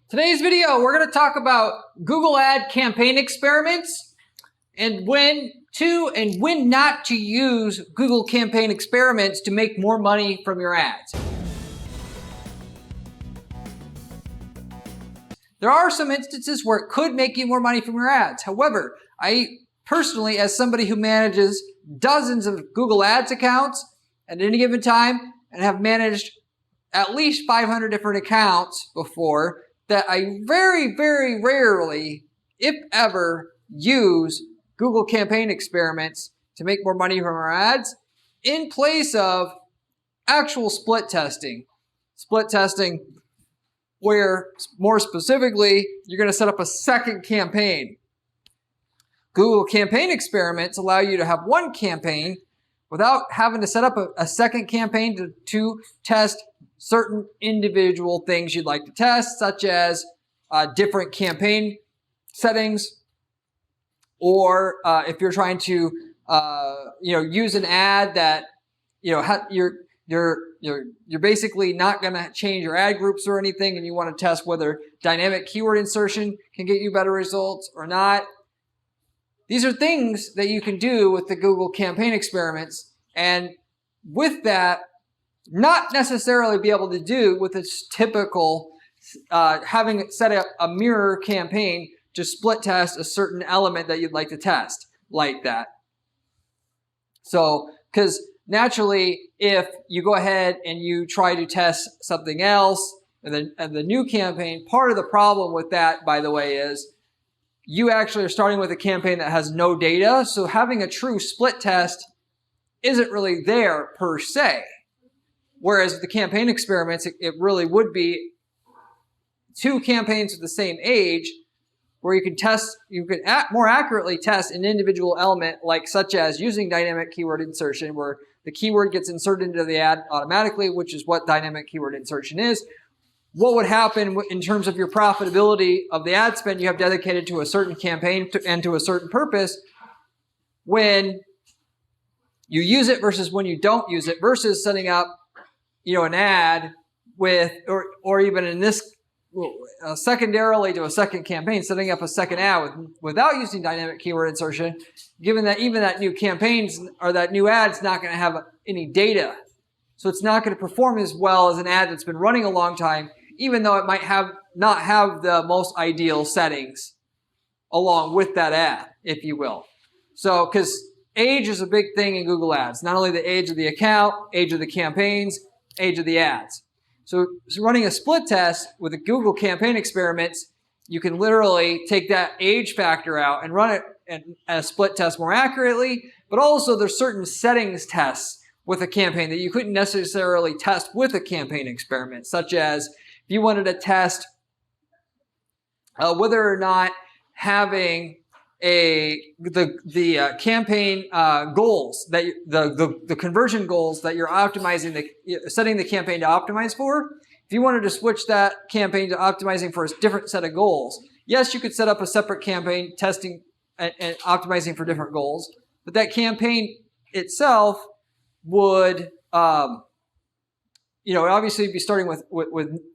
Today's video, we're going to talk about Google ad campaign experiments and when to and when not to use Google campaign experiments to make more money from your ads. There are some instances where it could make you more money from your ads. However, I personally, as somebody who manages dozens of Google Ads accounts at any given time and have managed at least 500 different accounts before, that I very, very rarely, if ever, use Google campaign experiments to make more money from our ads in place of actual split testing. Split testing where, more specifically, you're going to set up a second campaign. Google campaign experiments allow you to have one campaign without having to set up a second campaign to test certain individual things you'd like to test, such as different campaign settings, or if you're trying to use an ad that you're basically not going to change your ad groups or anything, and you want to test whether dynamic keyword insertion can get you better results or not. These are things that you can do with the Google campaign experiments, and with that, not necessarily be able to do with its typical having it set up a mirror campaign to split test a certain element that you'd like to test like that. So, because naturally, if you go ahead and you try to test something else and the new campaign, part of the problem with that, by the way, is you actually are starting with a campaign that has no data. So having a true split test isn't really there per se. Whereas with the campaign experiments, it really would be two campaigns with the same age where you can more accurately test an individual element, like such as using dynamic keyword insertion, where the keyword gets inserted into the ad automatically, which is what dynamic keyword insertion is. What would happen in terms of your profitability of the ad spend you have dedicated to a certain campaign and to a certain purpose when you use it versus when you don't use it, versus setting up an ad with, or even in this, secondarily to a second campaign, setting up a second ad without using dynamic keyword insertion, given that even that new campaigns or that new ad's not going to have any data. So it's not going to perform as well as an ad that's been running a long time, even though it might not have the most ideal settings along with that ad, if you will. So, because age is a big thing in Google Ads. Not only the age of the account, age of the campaigns, age of the ads. So running a split test with the Google campaign experiments, you can literally take that age factor out and run it and a split test more accurately, but also there's certain settings tests with a campaign that you couldn't necessarily test with a campaign experiment, such as if you wanted to test whether or not having the campaign goals that the conversion goals that you're optimizing, setting the campaign to optimize for. If you wanted to switch that campaign to optimizing for a different set of goals, yes, you could set up a separate campaign testing and optimizing for different goals, but that campaign itself would obviously be starting with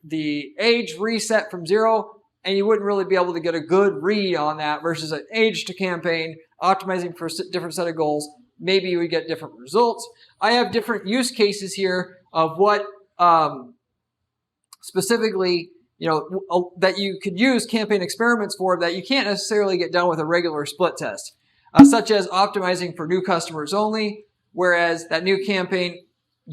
the age reset from 0. And you wouldn't really be able to get a good read on that versus an age to campaign, optimizing for a different set of goals. Maybe you would get different results. I have different use cases here of what specifically, that you could use campaign experiments for that you can't necessarily get done with a regular split test, such as optimizing for new customers only, whereas that new campaign,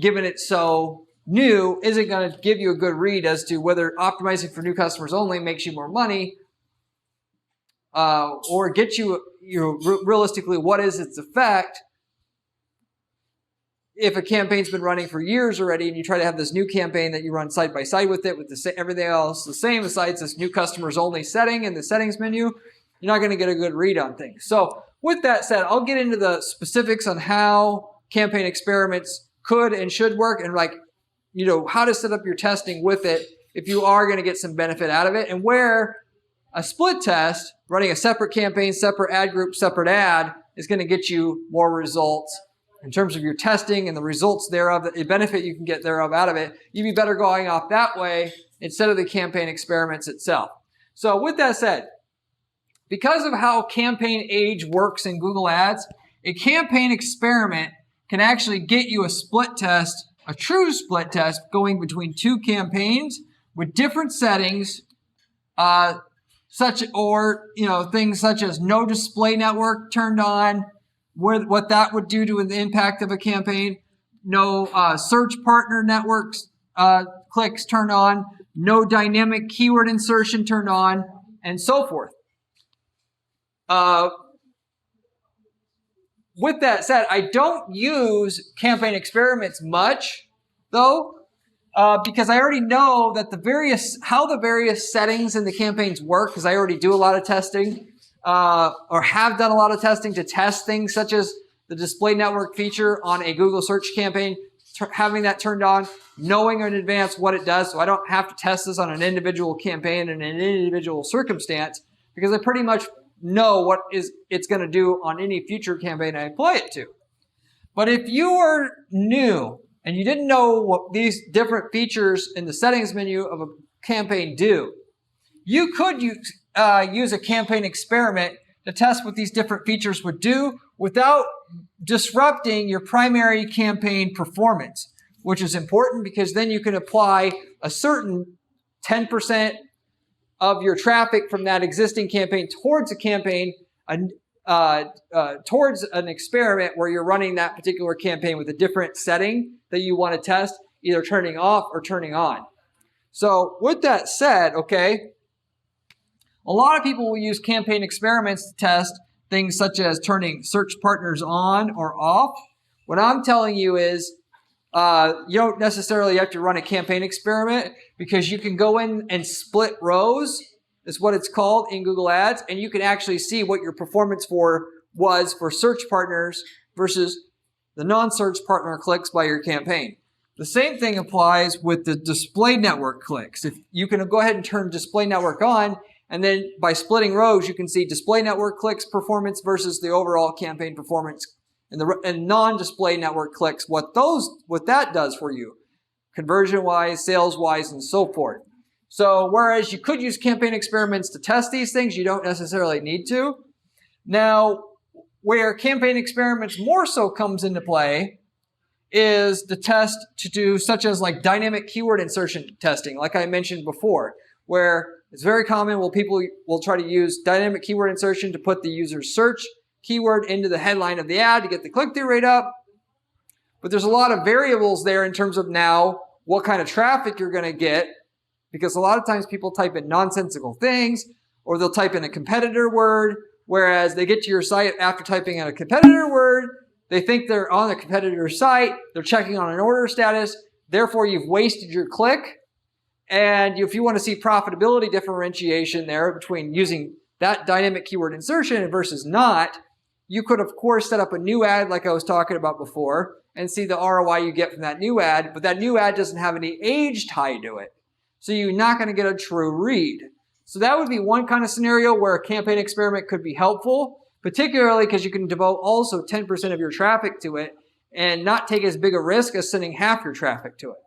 given it's so new, isn't going to give you a good read as to whether optimizing for new customers only makes you more money, or get you realistically what is its effect if a campaign's been running for years already and you try to have this new campaign that you run side by side with it with everything else the same besides this new customers only setting in the settings menu. You're not going to get a good read on things. So with that said, I'll get into the specifics on how campaign experiments could and should work, and how to set up your testing with it if you are going to get some benefit out of it, and where a split test, running a separate campaign, separate ad group, separate ad, is going to get you more results in terms of your testing and the results thereof, the benefit you can get thereof out of it. You'd be better going off that way instead of the campaign experiments itself. So with that said, because of how campaign age works in Google Ads, a campaign experiment can actually get you a split test, a true split test, going between two campaigns with different settings, things such as no display network turned on, what that would do to the impact of a campaign, no search partner networks clicks turned on, no dynamic keyword insertion turned on, and so forth. With that said, I don't use campaign experiments much, though, because I already know that how the various settings in the campaigns work, because I already do a lot of testing, or have done a lot of testing to test things such as the display network feature on a Google search campaign, having that turned on, knowing in advance what it does, so I don't have to test this on an individual campaign in an individual circumstance, because I pretty much know what it's going to do on any future campaign I apply it to. But if you are new and you didn't know what these different features in the settings menu of a campaign do, you could use a campaign experiment to test what these different features would do without disrupting your primary campaign performance, which is important because then you can apply a certain 10% of your traffic from that existing campaign towards a campaign, towards an experiment where you're running that particular campaign with a different setting that you want to test, either turning off or turning on. So with that said, okay, a lot of people will use campaign experiments to test things such as turning search partners on or off. What I'm telling you is you don't necessarily have to run a campaign experiment, because you can go in and split rows, is what it's called in Google Ads, and you can actually see what your performance was for search partners versus the non-search partner clicks by your campaign. The same thing applies with the display network clicks. If you can go ahead and turn display network on, and then by splitting rows, you can see display network clicks performance versus the overall campaign performance and non-display network clicks, what that does for you, conversion-wise, sales-wise, and so forth. So whereas you could use campaign experiments to test these things, you don't necessarily need to. Now, where campaign experiments more so comes into play is the test to do such as like dynamic keyword insertion testing, like I mentioned before, where it's very common where people will try to use dynamic keyword insertion to put the user's search keyword into the headline of the ad to get the click-through rate up. But there's a lot of variables there in terms of now what kind of traffic you're going to get, because a lot of times people type in nonsensical things, or they'll type in a competitor word, whereas they get to your site after typing in a competitor word, they think they're on a competitor site, they're checking on an order status, therefore you've wasted your click. And if you want to see profitability differentiation there between using that dynamic keyword insertion versus not, you could, of course, set up a new ad like I was talking about before and see the ROI you get from that new ad, but that new ad doesn't have any age tied to it. So you're not going to get a true read. So that would be one kind of scenario where a campaign experiment could be helpful, particularly because you can devote also 10% of your traffic to it and not take as big a risk as sending half your traffic to it.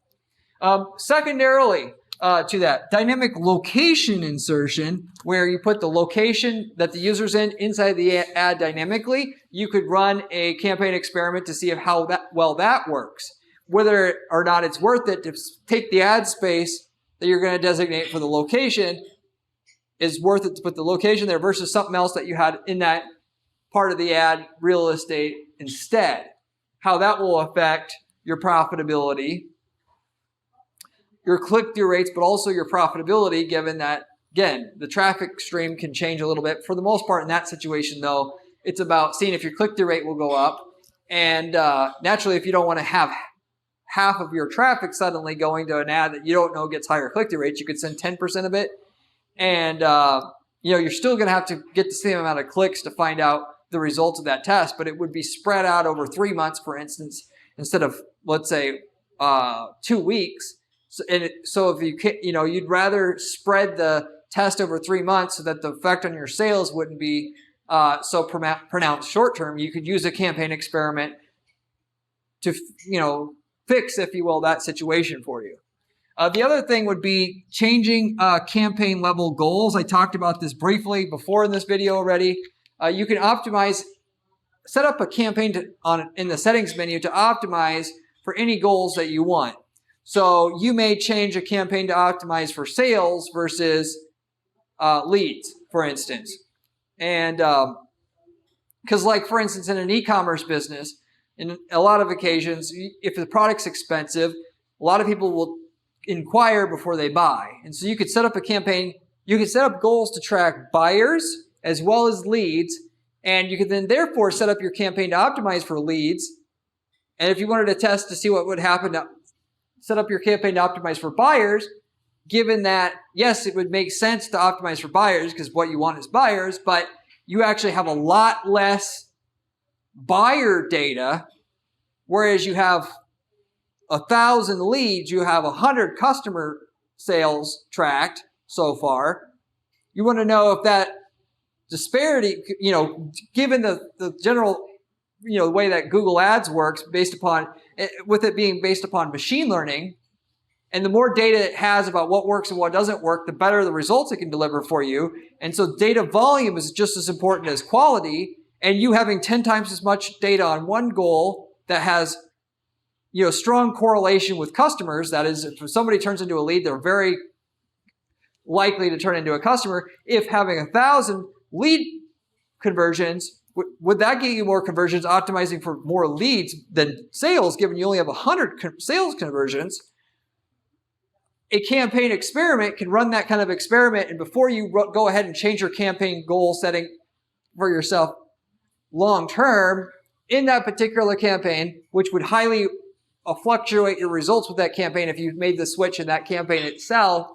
Secondarily, to that, dynamic location insertion, where you put the location that the user's in inside the ad dynamically. You could run a campaign experiment to see how well that works, whether or not it's worth it to take the ad space that you're going to designate for the location, is worth it to put the location there versus something else that you had in that part of the ad real estate instead. How that will affect your profitability, your click-through rates, but also your profitability, given that, again, the traffic stream can change a little bit. For the most part in that situation, though, it's about seeing if your click-through rate will go up. And naturally, if you don't want to have half of your traffic suddenly going to an ad that you don't know gets higher click-through rates, you could send 10% of it. And you're still going to have to get the same amount of clicks to find out the results of that test, but it would be spread out over 3 months, for instance, instead of, let's say, 2 weeks. So if you can, you'd rather spread the test over 3 months so that the effect on your sales wouldn't be so pronounced short term. You could use a campaign experiment to, fix, if you will, that situation for you. The other thing would be changing campaign level goals. I talked about this briefly before in this video already. You can set up a campaign in the settings menu to optimize for any goals that you want. So you may change a campaign to optimize for sales versus leads, for instance. And because like, for instance, in an e-commerce business, in a lot of occasions, if the product's expensive, a lot of people will inquire before they buy. And so you could set up a campaign, you could set up goals to track buyers as well as leads, and you could then therefore set up your campaign to optimize for leads. And if you wanted to test to see what would happen to set up your campaign to optimize for buyers, given that, yes, it would make sense to optimize for buyers because what you want is buyers, but you actually have a lot less buyer data, whereas you have 1,000 leads, you have 100 customer sales tracked so far. You want to know if that disparity, given the general, the way that Google Ads works with it being based upon machine learning, and the more data it has about what works and what doesn't work, the better the results it can deliver for you. And so data volume is just as important as quality, and you having 10 times as much data on one goal that has strong correlation with customers. That is, if somebody turns into a lead, they're very likely to turn into a customer. If having 1,000 lead conversions, would that get you more conversions, optimizing for more leads than sales, given you only have 100 sales conversions? A campaign experiment can run that kind of experiment, and before you go ahead and change your campaign goal setting for yourself long term in that particular campaign, which would highly fluctuate your results with that campaign if you made the switch in that campaign itself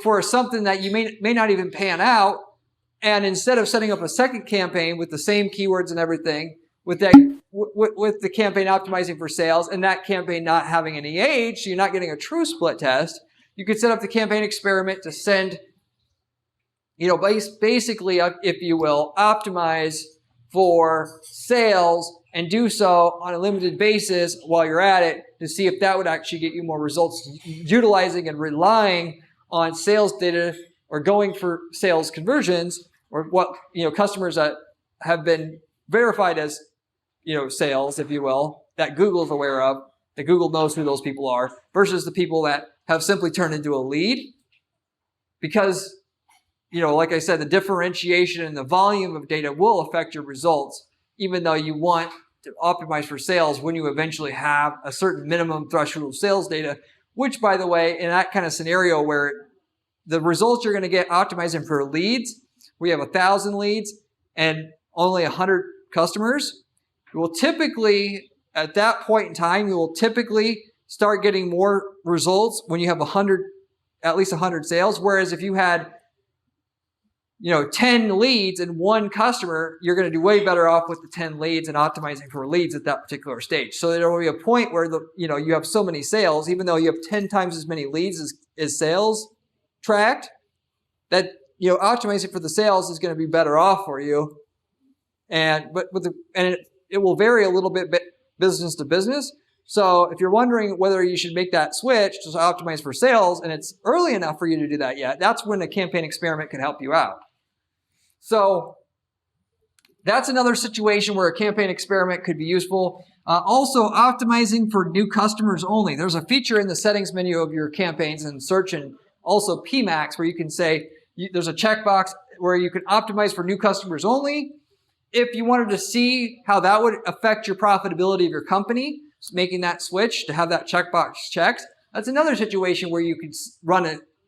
for something that you may not even pan out. And instead of setting up a second campaign with the same keywords and everything, with the campaign optimizing for sales and that campaign not having any age, so you're not getting a true split test, you could set up the campaign experiment to send, basically, if you will, optimize for sales and do so on a limited basis while you're at it to see if that would actually get you more results, utilizing and relying on sales data or going for sales conversions or what, customers that have been verified as, sales, if you will, that Google is aware of, that Google knows who those people are, versus the people that have simply turned into a lead. Because, like I said, the differentiation and the volume of data will affect your results, even though you want to optimize for sales when you eventually have a certain minimum threshold of sales data, which, by the way, in that kind of scenario where the results you're going to get optimizing for leads, we have 1,000 leads and only 100 customers, you will typically, at that point in time, you will typically start getting more results when you have at least 100 sales. Whereas if you had, 10 leads and one customer, you're going to do way better off with the 10 leads and optimizing for leads at that particular stage. So there will be a point where you have so many sales, even though you have 10 times as many leads as sales tracked, that optimizing for the sales is going to be better off for you. It will vary a little bit business to business. So if you're wondering whether you should make that switch to optimize for sales, and it's early enough for you to do that yet, that's when a campaign experiment can help you out. So that's another situation where a campaign experiment could be useful. Also, optimizing for new customers only. There's a feature in the settings menu of your campaigns in Insertion, also PMAX, where you can say, there's a checkbox where you can optimize for new customers only. If you wanted to see how that would affect your profitability of your company, making that switch to have that checkbox checked, that's another situation where you could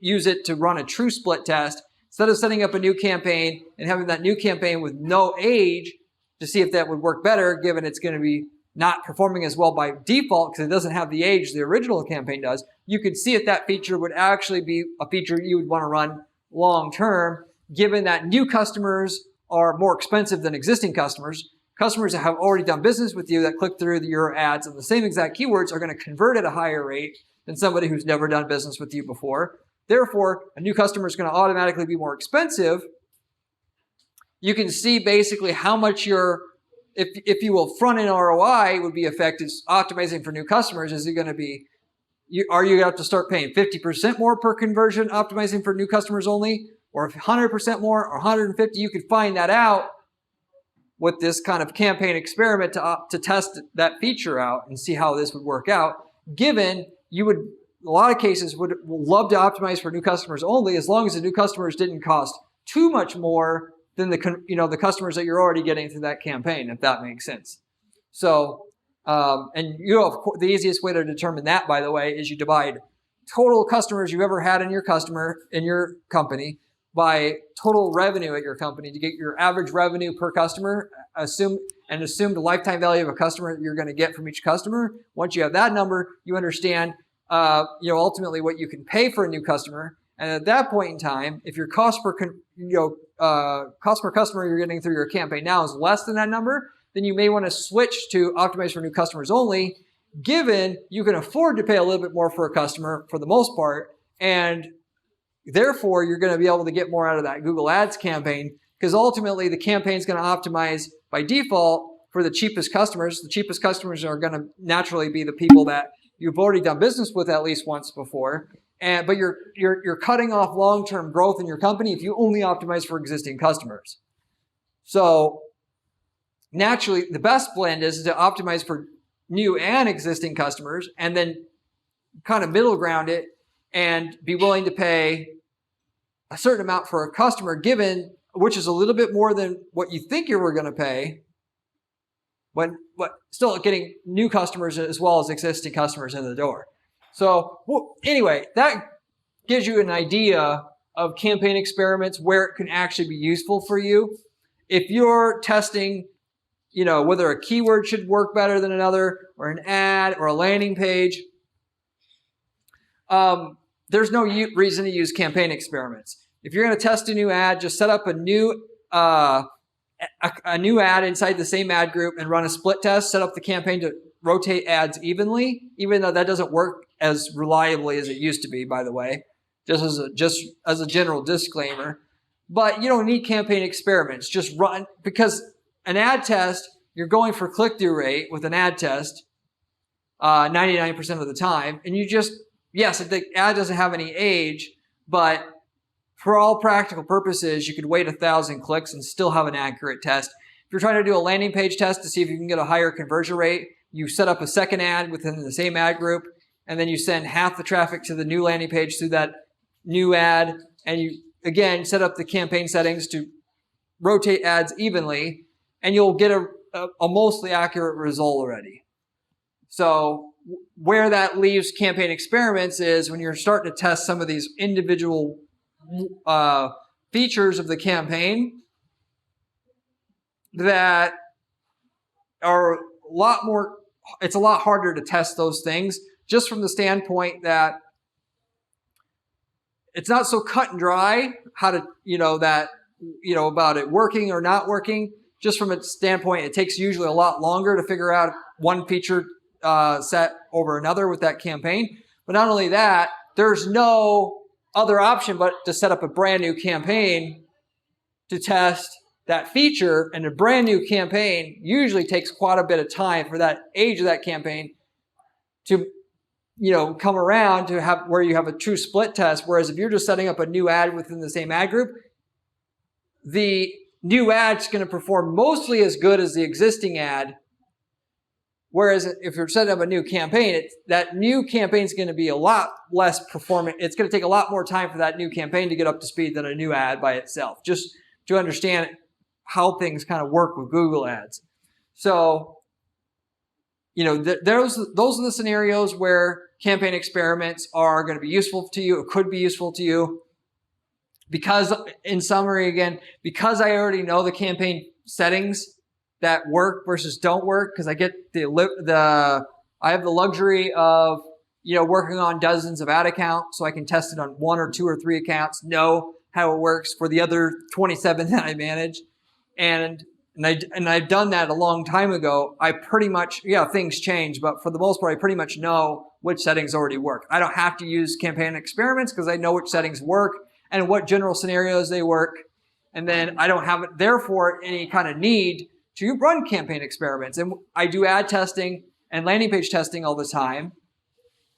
use it to run a true split test instead of setting up a new campaign and having that new campaign with no age to see if that would work better, given it's going to be not performing as well by default because it doesn't have the age the original campaign does. You could see if that feature would actually be a feature you would want to run long term, given that new customers are more expensive than existing customers. Customers that have already done business with you that click through your ads on the same exact keywords are going to convert at a higher rate than somebody who's never done business with you before. Therefore, a new customer is going to automatically be more expensive. You can see basically how much your, if you will, front-end ROI would be affected optimizing for new customers. Is it going to be are you going to have to start paying 50% more per conversion optimizing for new customers only, or 100% more, or 150? You could find that out with this kind of campaign experiment to test that feature out and see how this would work out, given you would, a lot of cases, would love to optimize for new customers only, as long as the new customers didn't cost too much more than the customers that you're already getting through that campaign, if that makes sense. So, and the easiest way to determine that, by the way, is you divide total customers you've ever had in your company by total revenue at your company to get your average revenue per customer. Assume the lifetime value of a customer that you're going to get from each customer. Once you have that number, you understand ultimately what you can pay for a new customer. And at that point in time, if your cost per customer you're getting through your campaign now is less than that number, then you may want to switch to optimize for new customers only, given you can afford to pay a little bit more for a customer for the most part, and therefore you're going to be able to get more out of that Google Ads campaign, because ultimately the campaign is going to optimize by default for the cheapest customers. The cheapest customers are going to naturally be the people that you've already done business with at least once before. But you're cutting off long-term growth in your company if you only optimize for existing customers. So naturally, the best blend is to optimize for new and existing customers, and then kind of middle ground it and be willing to pay a certain amount for a customer which is a little bit more than what you think you were going to pay, but still getting new customers as well as existing customers in the door. So anyway, that gives you an idea of campaign experiments, where it can actually be useful for you. If you're testing, whether a keyword should work better than another, or an ad, or a landing page, there's no reason to use campaign experiments. If you're going to test a new ad, just set up a new ad inside the same ad group and run a split test. Set up the campaign to rotate ads evenly, even though that doesn't work as reliably as it used to be, by the way, just as a general disclaimer. But you don't need campaign experiments. Just run, because an ad test, you're going for click-through rate with an ad test 99% of the time, and yes, the ad doesn't have any age, but for all practical purposes, you could wait 1,000 clicks and still have an accurate test. If you're trying to do a landing page test to see if you can get a higher conversion rate, you set up a second ad within the same ad group, and then you send half the traffic to the new landing page through that new ad, and you, again, set up the campaign settings to rotate ads evenly, and you'll get a mostly accurate result already. So where that leaves campaign experiments is when you're starting to test some of these individual features of the campaign that are a lot more, it's a lot harder to test those things, just from the standpoint that it's not so cut and dry how to, about it working or not working. Just from a standpoint, it takes usually a lot longer to figure out one feature set over another with that campaign. But not only that, there's no other option but to set up a brand new campaign to test that feature, and a brand new campaign usually takes quite a bit of time for that age of that campaign to come around to have where you have a true split test. Whereas if you're just setting up a new ad within the same ad group, the new ad's going to perform mostly as good as the existing ad. Whereas if you're setting up a new campaign, that new campaign is going to be a lot less performant. It's going to take a lot more time for that new campaign to get up to speed than a new ad by itself, just to understand how things kind of work with Google Ads. So, those are the scenarios where campaign experiments are going to be useful to you. It could be useful to you. Because, in summary again, because I already know the campaign settings that work versus don't work, because I get I have the luxury of working on dozens of ad accounts, so I can test it on 1 or 2 or 3 accounts, know how it works for the other 27 that I manage, and I've done that a long time ago. I pretty much, things change, but for the most part, I pretty much know which settings already work. I don't have to use campaign experiments because I know which settings work and what general scenarios they work, and then I don't have, therefore, any kind of need to run campaign experiments. And I do ad testing and landing page testing all the time.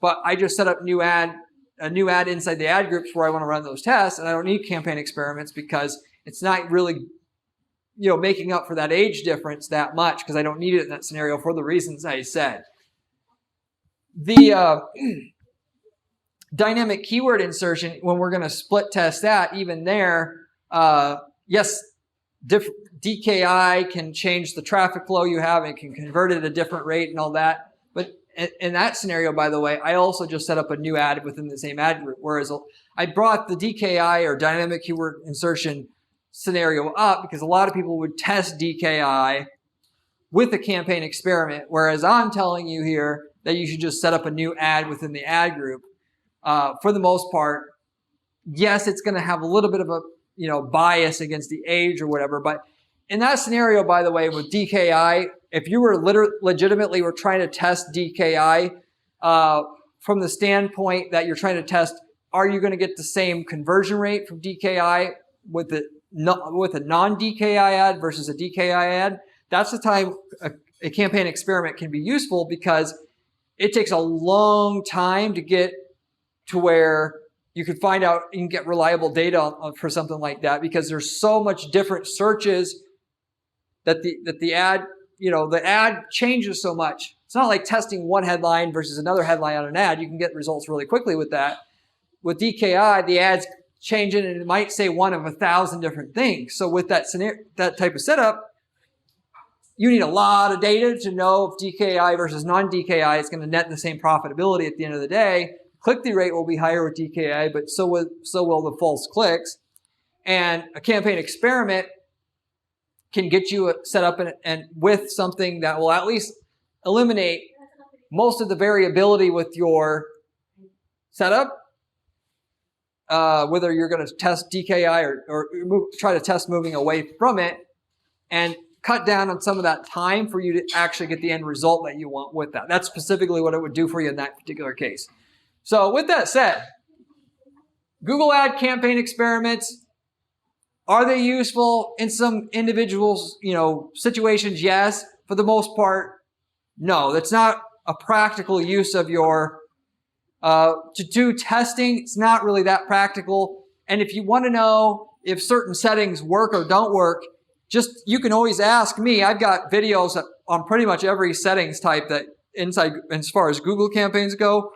but I just set up a new ad inside the ad groups where I want to run those tests, and I don't need campaign experiments because it's not really, making up for that age difference that much, because I don't need it in that scenario for the reasons I said. The dynamic keyword insertion, when we're going to split test that, even there, yes, DKI can change the traffic flow you have and can convert it at a different rate and all that. But in that scenario, by the way, I also just set up a new ad within the same ad group, whereas I brought the DKI or dynamic keyword insertion scenario up because a lot of people would test DKI with a campaign experiment, whereas I'm telling you here that you should just set up a new ad within the ad group. For the most part, yes, it's going to have a little bit of a bias against the age or whatever, but in that scenario, by the way, with DKI, if you were legitimately were trying to test DKI from the standpoint that you're trying to test, are you going to get the same conversion rate from DKI with a non-DKI ad versus a DKI ad? That's the time a campaign experiment can be useful, because it takes a long time to get to where you can find out, you can get reliable data for something like that, because there's so much different searches that the ad, the ad changes so much. It's not like testing one headline versus another headline on an ad. You can get results really quickly with that. With DKI, the ad's changing, and it might say one of 1,000 different things. So with that type of setup, you need a lot of data to know if DKI versus non-DKI is going to net the same profitability at the end of the day. Click-through rate will be higher with DKI, but so will the false clicks. And a campaign experiment can get you set up and with something that will at least eliminate most of the variability with your setup, whether you're going to test DKI or try to test moving away from it, and cut down on some of that time for you to actually get the end result that you want with that. That's specifically what it would do for you in that particular case. So with that said, Google ad campaign experiments, are they useful in some individuals, situations? Yes. For the most part, no. That's not a practical use of your, to do testing. It's not really that practical. And if you want to know if certain settings work or don't work, you can always ask me. I've got videos on pretty much every settings type that inside, as far as Google campaigns go,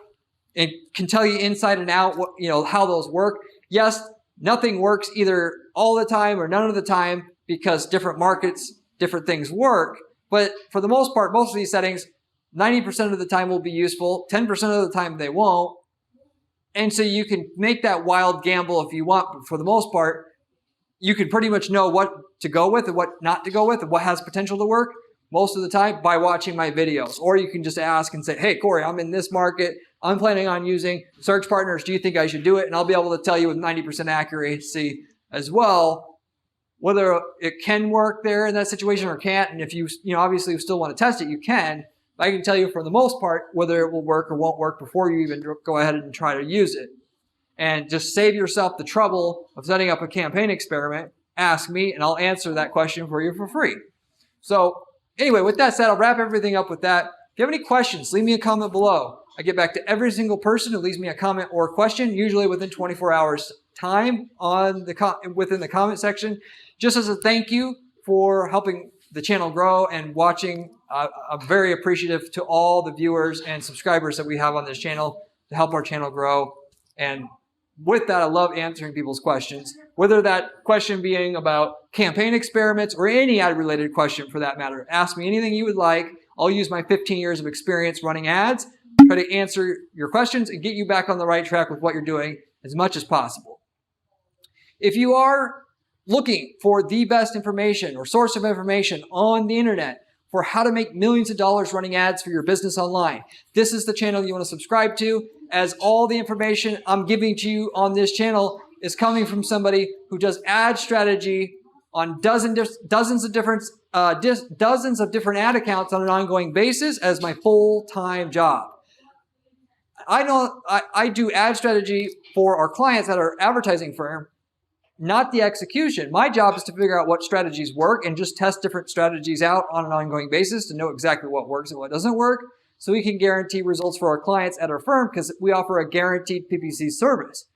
and can tell you inside and out what, how those work. Yes, nothing works either all the time or none of the time, because different markets, different things work. But for the most part, most of these settings, 90% of the time will be useful. 10% of the time they won't. And so you can make that wild gamble if you want. But for the most part, you can pretty much know what to go with and what not to go with and what has potential to work most of the time by watching my videos. Or you can just ask and say, hey, Corey, I'm in this market. I'm planning on using search partners. Do you think I should do it? And I'll be able to tell you with 90% accuracy as well whether it can work there in that situation or can't. And if you obviously you still want to test it, you can. But I can tell you for the most part whether it will work or won't work before you even go ahead and try to use it. And just save yourself the trouble of setting up a campaign experiment. Ask me, and I'll answer that question for you for free. So anyway, with that said, I'll wrap everything up with that. If you have any questions, leave me a comment below. I get back to every single person who leaves me a comment or a question, usually within 24 hours time within the comment section. Just as a thank you for helping the channel grow and watching. I'm very appreciative to all the viewers and subscribers that we have on this channel to help our channel grow. And with that, I love answering people's questions, whether that question being about campaign experiments or any ad-related question for that matter. Ask me anything you would like. I'll use my 15 years of experience running ads, try to answer your questions and get you back on the right track with what you're doing as much as possible. If you are looking for the best information or source of information on the internet for how to make millions of dollars running ads for your business online, this is the channel you want to subscribe to, as all the information I'm giving to you on this channel is coming from somebody who does ad strategy on dozens of different ad accounts on an ongoing basis as my full-time job. I do ad strategy for our clients at our advertising firm, not the execution. My job is to figure out what strategies work and just test different strategies out on an ongoing basis to know exactly what works and what doesn't work. so we can guarantee results for our clients at our firm because we offer a guaranteed PPC service.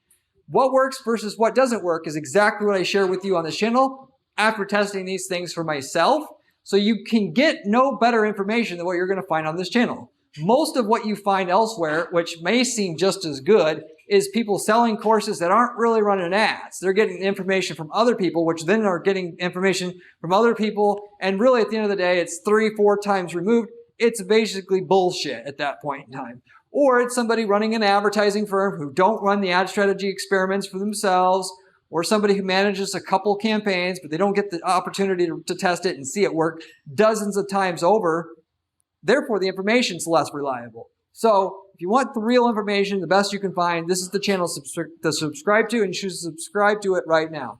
What works versus what doesn't work is exactly what I share with you on this channel after testing these things for myself. So you can get no better information than what you're going to find on this channel. Most of what you find elsewhere, which may seem just as good, is people selling courses that aren't really running ads. They're getting information from other people, which then are getting information from other people. And really, at the end of the day, it's 3-4 times removed. It's basically bullshit at that point in time. Or it's somebody running an advertising firm who don't run the ad strategy experiments for themselves, or somebody who manages a couple campaigns, but they don't get the opportunity to test it and see it work dozens of times over. Therefore, the information's less reliable. So if you want the real information, the best you can find, this is the channel to subscribe to, and you should subscribe to it right now.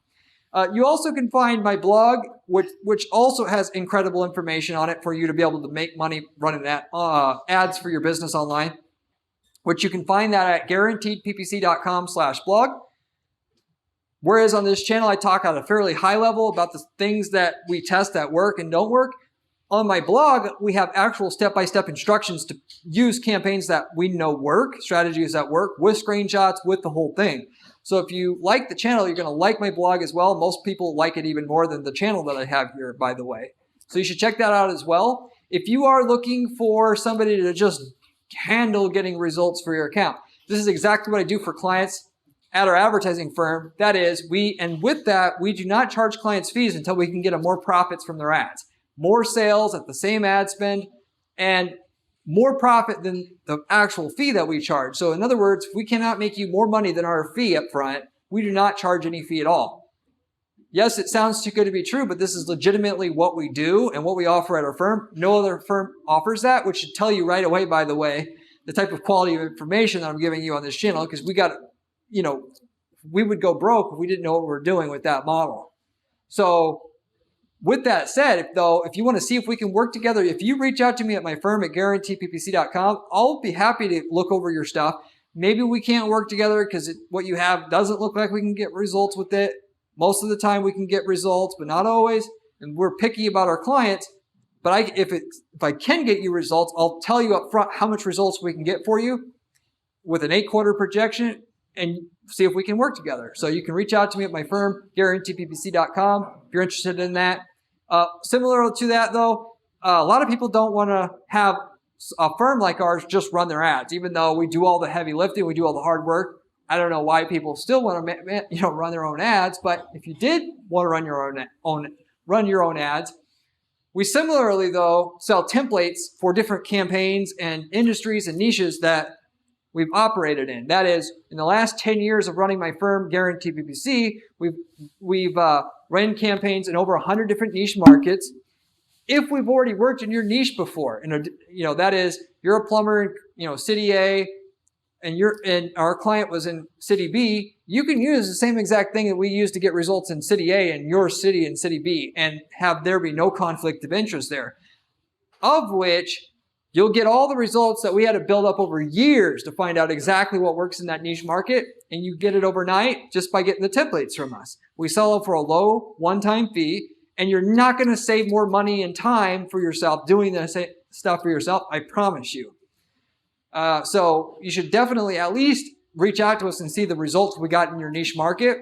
You also can find my blog, which also has incredible information on it for you to be able to make money running ads for your business online, which you can find that at guaranteedppc.com/blog. Whereas on this channel, I talk at a fairly high level about the things that we test that work and don't work. On my blog, we have actual step-by-step instructions to use campaigns that we know work, strategies that work, with screenshots, with the whole thing. So if you like the channel, you're going to like my blog as well. Most people like it even more than the channel that I have here, by the way. So you should check that out as well. If you are looking for somebody to just handle getting results for your account, this is exactly what I do for clients at our advertising firm. That is, with that, we do not charge clients fees until we can get them more profits from their ads. More sales at the same ad spend and more profit than the actual fee that we charge. So in other words, if we cannot make you more money than our fee up front, we do not charge any fee at all. Yes, it sounds too good to be true, but this is legitimately what we do and what we offer at our firm. No other firm offers that, which should tell you right away, by the way, the type of quality of information that I'm giving you on this channel, because we would go broke if we didn't know what we're doing with that model. So with that said, if you want to see if we can work together, if you reach out to me at my firm at guaranteedppc.com, I'll be happy to look over your stuff. Maybe we can't work together because what you have doesn't look like we can get results with it. Most of the time we can get results, but not always. And we're picky about our clients. But if I can get you results, I'll tell you up front how much results we can get for you with an 8-quarter projection and see if we can work together. So you can reach out to me at my firm, guaranteedppc.com, if you're interested in that. Similar to that, though, a lot of people don't want to have a firm like ours just run their ads, even though we do all the heavy lifting, we do all the hard work. I don't know why people still want to, run their own ads, but if you did want to run your own ads, we similarly, though, sell templates for different campaigns and industries and niches that we've operated in. That is, in the last 10 years of running my firm, Guaranteed PPC, we've ran campaigns in over 100 different niche markets. If we've already worked in your niche before, that is, you're a plumber in, City A, and our client was in City B, you can use the same exact thing that we use to get results in City A in your city in City B and have there be no conflict of interest there, of which you'll get all the results that we had to build up over years to find out exactly what works in that niche market, and you get it overnight just by getting the templates from us. We sell them for a low one-time fee, and you're not going to save more money and time for yourself doing this stuff for yourself, I promise you. So you should definitely at least reach out to us and see the results we got in your niche market,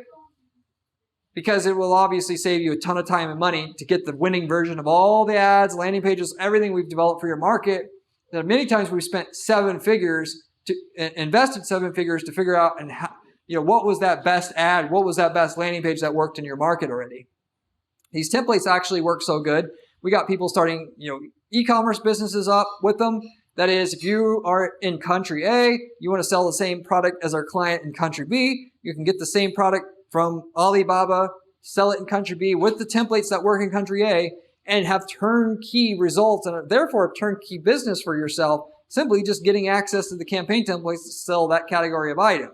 because it will obviously save you a ton of time and money to get the winning version of all the ads, landing pages, everything we've developed for your market. That many times we've spent invested 7 figures to figure out and what was that best ad, what was that best landing page that worked in your market already. These templates actually work so good. We got people starting e-commerce businesses up with them. That is, if you are in country A, you want to sell the same product as our client in country B, you can get the same product from Alibaba, sell it in country B with the templates that work in country A, and have turnkey results and therefore a turnkey business for yourself, simply just getting access to the campaign templates to sell that category of item.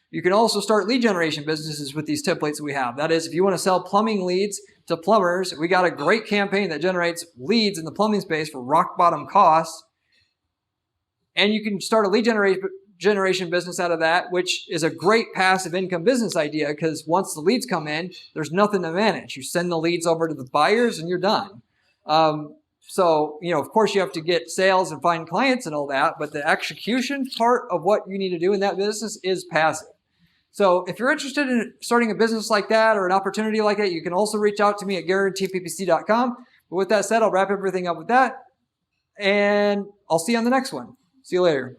You can also start lead generation businesses with these templates that we have. That is, if you want to sell plumbing leads to plumbers, we got a great campaign that generates leads in the plumbing space for rock bottom costs. And you can start a lead generation business out of that, which is a great passive income business idea, because once the leads come in, there's nothing to manage. You send the leads over to the buyers and you're done. So, of course you have to get sales and find clients and all that, but the execution part of what you need to do in that business is passive. So if you're interested in starting a business like that or an opportunity like that, you can also reach out to me at guaranteeppc.com. But with that said, I'll wrap everything up with that, and I'll see you on the next one. See you later.